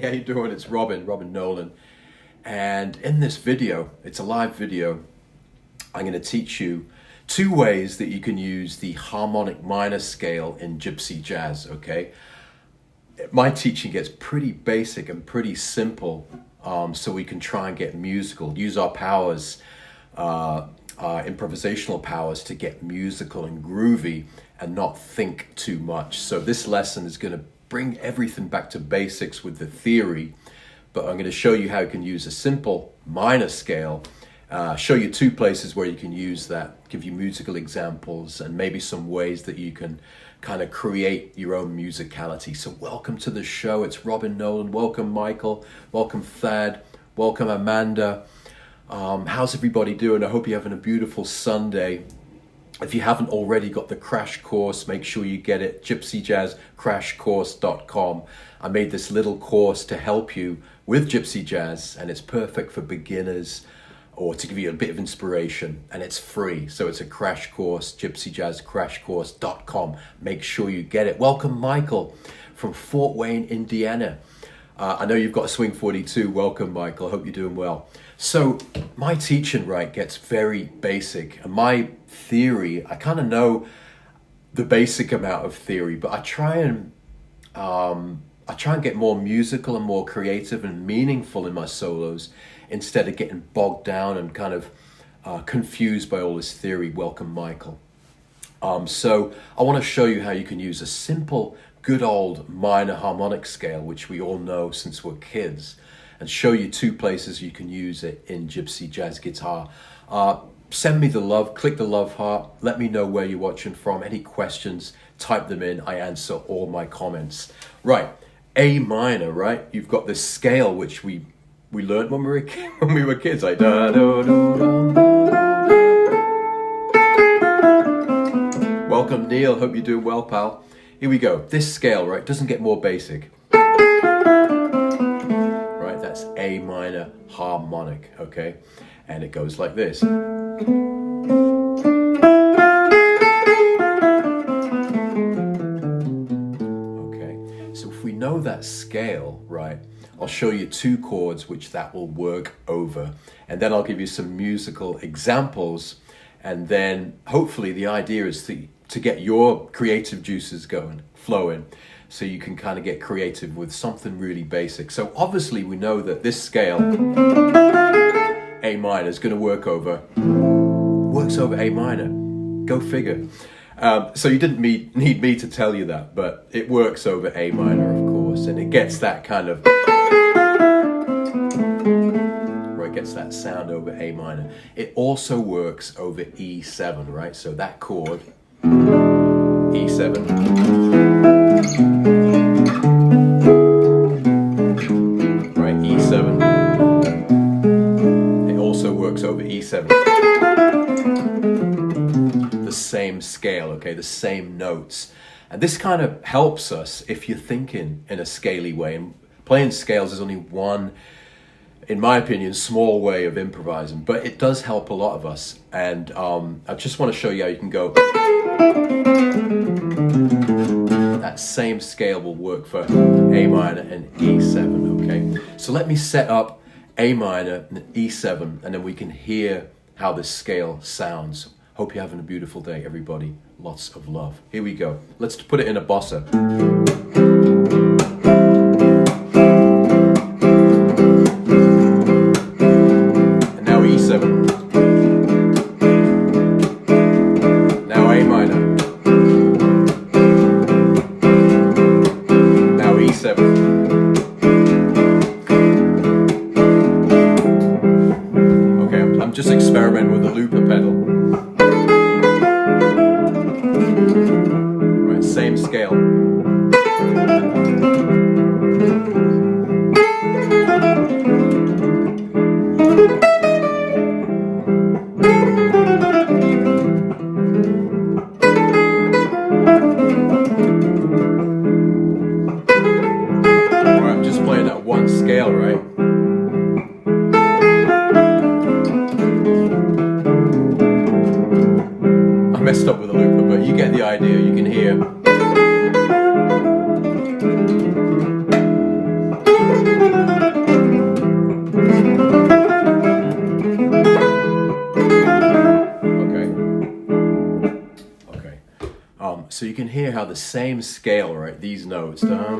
How you doing? It's Robin Nolan, and in this video, it's a live video, I'm going to teach you 2 ways that you can use the harmonic minor scale in Gypsy Jazz, okay? My teaching gets pretty basic and pretty simple, so we can try and get musical, use our powers, our improvisational powers to get musical and groovy and not think too much. So this lesson is going to bring everything back to basics with the theory, but I'm going to show you how you can use a simple minor scale, show you 2 places where you can use that, give you musical examples and maybe some ways that you can kind of create your own musicality. So welcome to the show. It's Robin Nolan. Welcome Michael, welcome Thad, welcome Amanda. How's everybody doing? I hope you're having a beautiful Sunday. If you haven't already got the crash course, make sure you get it, gypsyjazzcrashcourse.com. I made this little course to help you with Gypsy Jazz, and it's perfect for beginners or to give you a bit of inspiration, and it's free. So it's a crash course, gypsyjazzcrashcourse.com. Make sure you get it. Welcome Michael from Fort Wayne, Indiana. I know you've got a Swing 42. Welcome Michael, hope you're doing well. So my teaching, right, gets very basic, and my theory, I kind of know the basic amount of theory, but I try and get more musical and more creative and meaningful in my solos instead of getting bogged down and kind of confused by all this theory. Welcome Michael. So I want to show you how you can use a simple, good old minor harmonic scale, which we all know since we're kids, and show you 2 places you can use it in Gypsy Jazz guitar. Send me the love, click the love heart, let me know where you're watching from. Any questions, type them in, I answer all my comments. Right, A minor, right? You've got this scale which we learned when we were kids, like da da da da. Welcome Neil, hope you're doing well, pal. Here we go. This scale, right, doesn't get more basic. Right, that's A minor harmonic, okay? And it goes like this. Okay, so if we know that scale, right, I'll show you 2 chords which that will work over, and then I'll give you some musical examples, and then hopefully the idea is to get your creative juices going, flowing, so you can kind of get creative with something really basic. So obviously we know that this scale, A minor, is going to works over A minor. Go figure. So you didn't need me to tell you that, but it works over A minor, of course, and it gets that kind of, right, gets that sound over A minor. It also works over E7, right? So that chord, E7, right, E7. It also works over E7. The same scale, okay, the same notes. And this kind of helps us if you're thinking in a scaly way. And playing scales is only one, in my opinion, small way of improvising, but it does help a lot of us. And I just want to show you how you can go. That same scale will work for A minor and E7, okay? So let me set up A minor and E7, and then we can hear how this scale sounds. Hope you're having a beautiful day, everybody. Lots of love. Here we go. Let's put it in a bossa. And now E7. Now A minor. Now E7. right? I messed up with the looper, but you get the idea. You can hear. So you can hear how the same scale, right, these notes, that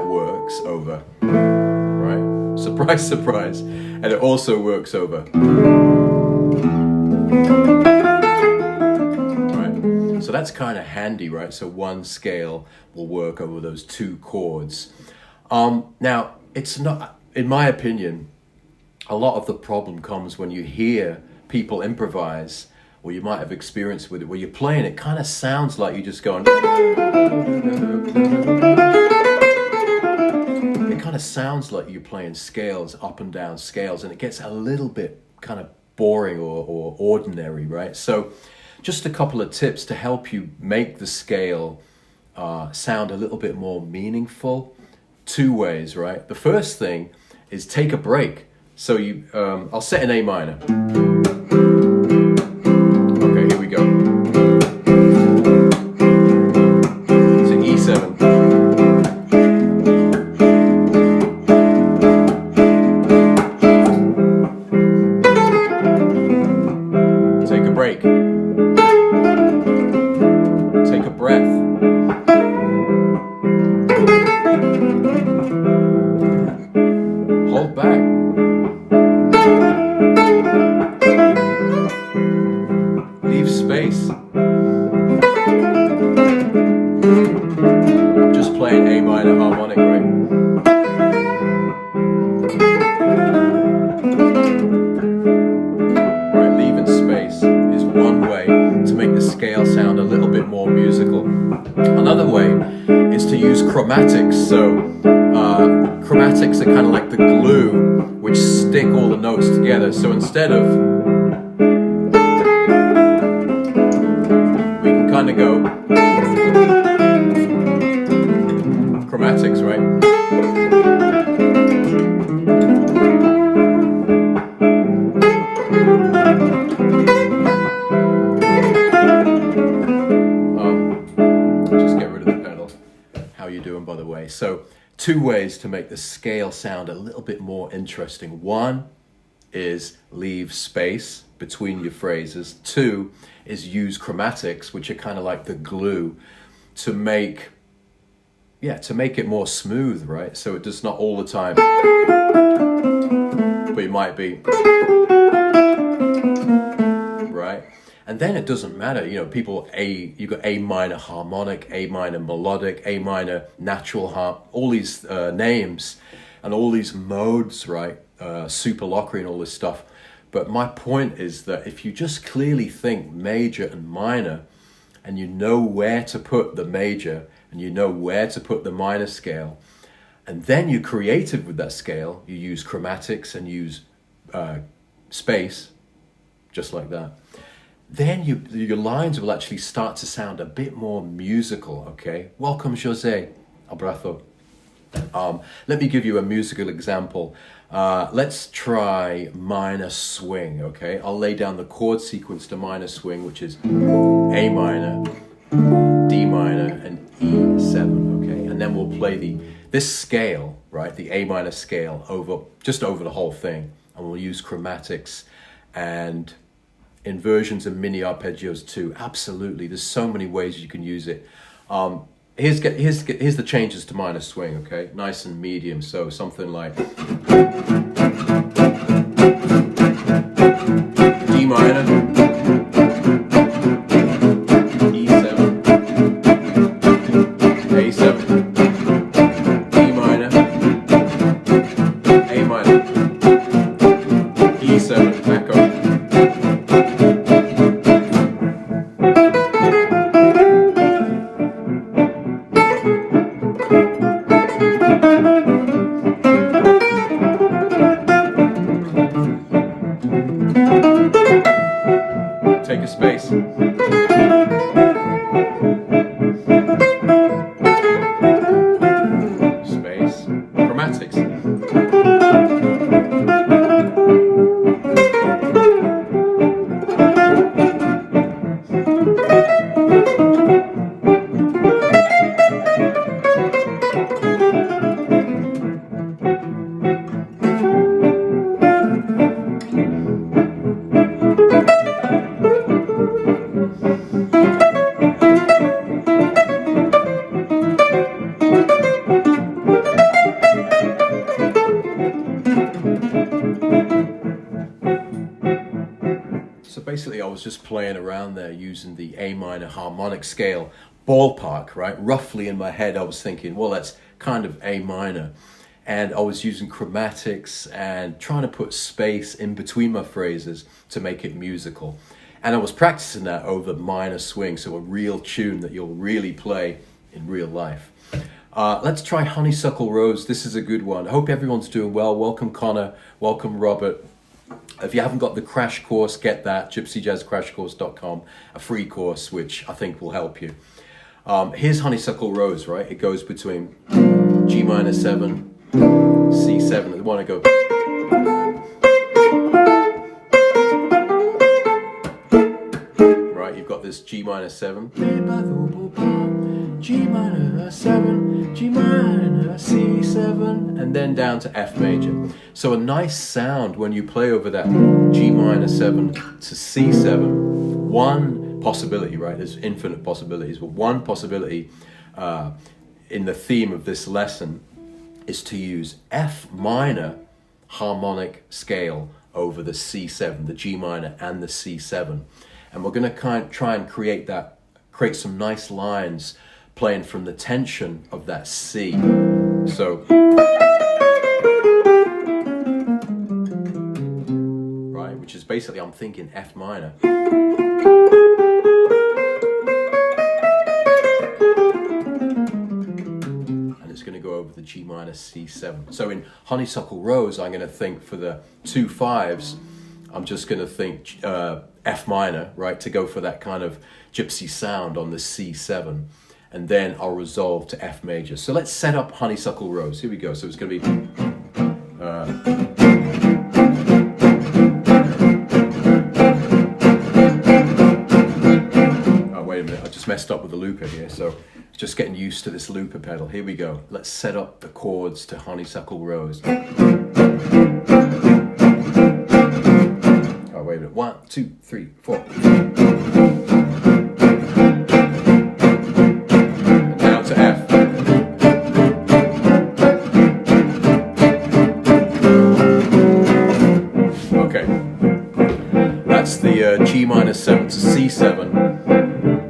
works over, right? Surprise, surprise. And it also works over, right? So that's kind of handy, right? So one scale will work over those two chords. Now, it's not, in my opinion, a lot of the problem comes when you hear people improvise, or you might have experience with it, where you're playing, it kind of sounds like you're just going. It kind of sounds like you're playing scales, up and down scales, and it gets a little bit kind of boring or ordinary, right? So just a couple of tips to help you make the scale sound a little bit more meaningful. Two ways, right? The first thing is take a break. So you, I'll set an A minor. Okay, here we go. To E7. Take a break. Take a breath. Hold back. Leave space. I'm just playing A minor harmonic, right? Right, leaving space is one way to make the scale sound a little bit more musical. Another way is to use chromatics. So chromatics are kind of like the glue which stick all the notes together. So instead of, we can kind of go chromatics, right? Just get rid of the pedal. How you doing, by the way? So two ways to make the scale sound a little bit more interesting. One is leave space between your phrases. Two is use chromatics, which are kind of like the glue, to make it more smooth, right? So it does not all the time, but it might be, right? And then it doesn't matter, you know, you've got A minor harmonic, A minor melodic, A minor natural harp, all these names and all these modes, right? Superlockery and all this stuff. But my point is that if you just clearly think major and minor, and you know where to put the major, and you know where to put the minor scale, and then you're creative with that scale, you use chromatics and use space, just like that, then your lines will actually start to sound a bit more musical, okay? Welcome, Jose. Abrazo. Let me give you a musical example. Let's try minor swing, okay? I'll lay down the chord sequence to minor swing, which is A minor, D minor, and E7, okay? And then we'll play this scale, right? The A minor scale just over the whole thing. And we'll use chromatics and inversions and mini arpeggios too. Absolutely, there's so many ways you can use it. Here's the changes to minor swing, okay? Nice and medium, so something like D minor, E7, A7, D minor, A minor, E7, echo. Take a space. Space. basically I was just playing around there using the A minor harmonic scale ballpark, right? Roughly in my head I was thinking, well, that's kind of A minor. And I was using chromatics and trying to put space in between my phrases to make it musical. And I was practicing that over minor swing, so a real tune that you'll really play in real life. Let's try Honeysuckle Rose. This is a good one. I hope everyone's doing well. Welcome Connor, welcome Robert. If you haven't got the crash course, get that, gypsyjazzcrashcourse.com, a free course which I think will help you. Here's Honeysuckle Rose, right? It goes between G minor 7, C7. I want to go. Right, you've got this G minor 7, G minor 7, G minor C7, and then down to F major. So a nice sound when you play over that G minor 7 to C7. One possibility, right? There's infinite possibilities, but one possibility in the theme of this lesson is to use F minor harmonic scale over the C7, the G minor and the C7. And we're going to try and create some nice lines playing from the tension of that C. So, right, which is basically, I'm thinking F minor. Going to go over the G minor C7. So in Honeysuckle Rose, I'm going to think for the 2 5s, I'm just going to think F minor, right, to go for that kind of gypsy sound on the C7, and then I'll resolve to F major. So let's set up Honeysuckle Rose. Here we go. So it's going to be oh, wait a minute, I just messed up with the looper here, so just getting used to this looper pedal. Here we go. Let's set up the chords to Honeysuckle Rose. Oh, wait a minute. 1, 2, 3, 4. And down to F. Okay. That's the G minor 7 to C7.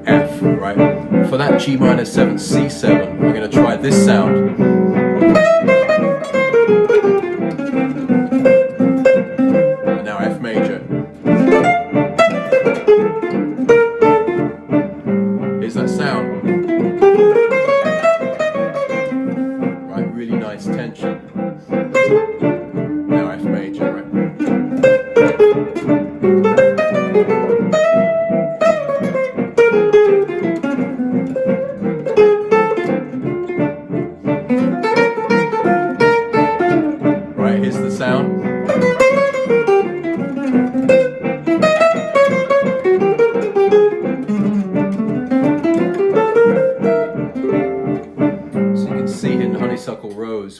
F, right? For that G minor 7, C7, we're going to try this sound. And now F major. Here's that sound. Right, really nice tension. Now F major, right?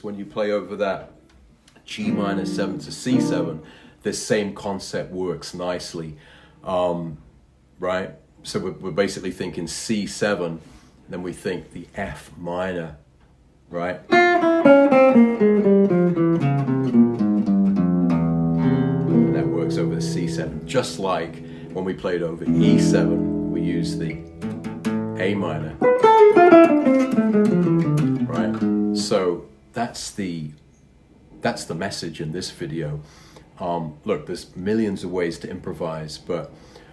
When you play over that G minor 7 to C7, this same concept works nicely, right? So we're basically thinking C7, then we think the F minor, right? And that works over the C7, just like when we played over E7, we use the A minor, right? So that's the message in this video. Look, there's millions of ways to improvise, but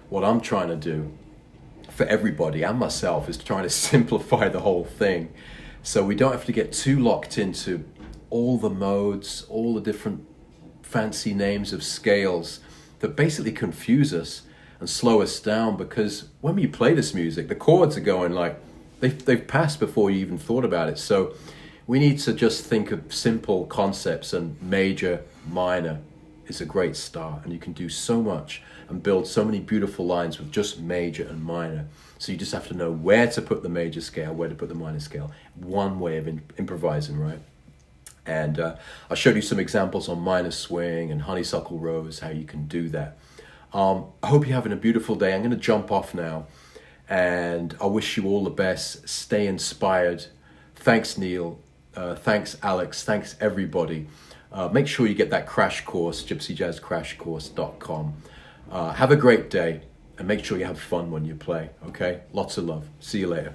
what I'm trying to do for everybody and myself is trying to simplify the whole thing, so we don't have to get too locked into all the modes, all the different fancy names of scales that basically confuse us and slow us down, because when we play this music, the chords are going like they've passed before you even thought about it. So we need to just think of simple concepts, and major, minor is a great start, and you can do so much and build so many beautiful lines with just major and minor. So you just have to know where to put the major scale, where to put the minor scale. One way of improvising, right? And I showed you some examples on minor swing and Honeysuckle Rose, how you can do that. I hope you're having a beautiful day. I'm going to jump off now, and I wish you all the best. Stay inspired. Thanks, Neil. Thanks, Alex. Thanks, everybody. Make sure you get that crash course, gypsyjazzcrashcourse.com. Have a great day, and make sure you have fun when you play, okay? Lots of love. See you later.